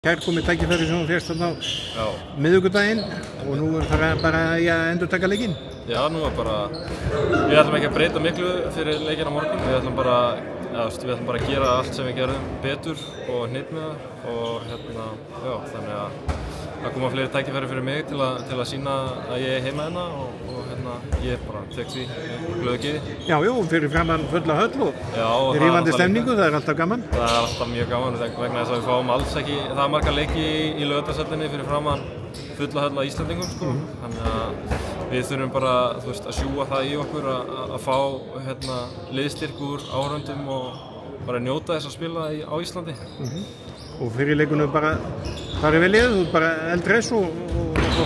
Kærkomið tækifæri sem hún fékkst þarna á miðvikudaginn og nú það bara í að endurtaka leikinn. Já, nú bara, við ætlum ekki að breyta miklu fyrir leikinn á morgun. Við ætlum bara að gera allt sem við gerðum betur og hnit með það og þannig að það koma fleiri tækifæri fyrir mig til að sýna að ég heima hérna og ég bara tek því glöðu geði. Já, fyrir framan fulla höll og rífandi stemningu, það alltaf gaman. Það alltaf mjög gaman vegna þess að við fáum alls ekki það marga leiki í Laugardalshöllinni fyrir framan fulla höll af Íslendingum sko. Þannig að við þurfum bara að sjúga það í okkur að fá liðstyrk úr áhorfendum og bara njóta þess að spila á Íslandi. Og fyrir leikunum bara farið vel í það, þú bara eldreis og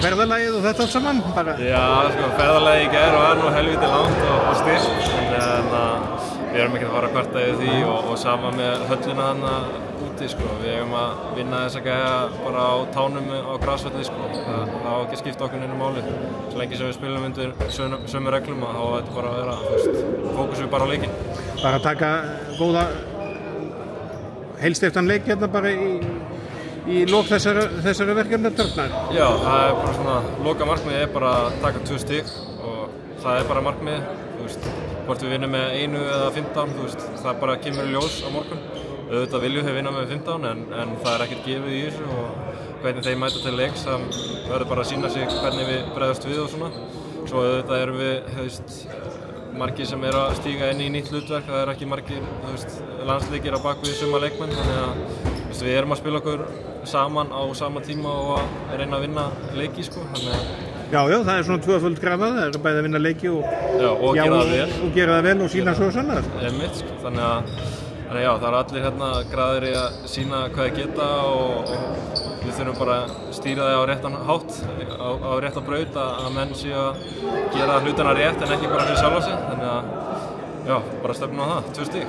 ferðalagið og þetta allt saman bara. Já, sko, ferðalagið í gær var nú helviti langt og styrkt, en við erum ekki að fara að kvarta yfir því og sama með höllina þarna úti, sko. Við eigum að vinna þessa gæja bara á tánum á grasvelli, sko. Það á ekki að skipta okkur neinu máli. Svo lengi sem við spilum undir sömu reglum þá á þetta bara að vera, fókusum við bara á leikinn. Bara að taka góða heilsteyptan leik hérna bara í lok þessari verkefnatöfnar. Já, það er bara svona, loka markmiðið er bara að taka 2 stig og það er bara markmiðið, hvort við vinnum með 1 eða 15, það bara kemur í ljós á morgun. Auðvitað viljum við vinna með 15 en það er ekkert gefið í þessu og hvernig þeir mæta til leiks, það verður bara að sýna sig hvernig við bregðast við og svona. Svo auðvitað erum við, margir sem að stíga inn í nýtt hlutverk, það er ekki margir landsleikir á bakvið suma leikmenn, þannig að við erum að spila okkur saman á sama tíma og að reyna að vinna leiki, sko. Já, það er svona tvöföld krafa, það er bæði að vinna leiki og gera það vel og sýna svo sannast. Þannig að það eru allir graðir í að sýna hvað þeir geta og við þurfum bara að stýra það á réttan hátt, á réttan braut, að menn séu að gera hlutina rétt en ekki bara fyrir sjálfa sig. Þannig að bara stefnum á það, 2 stig.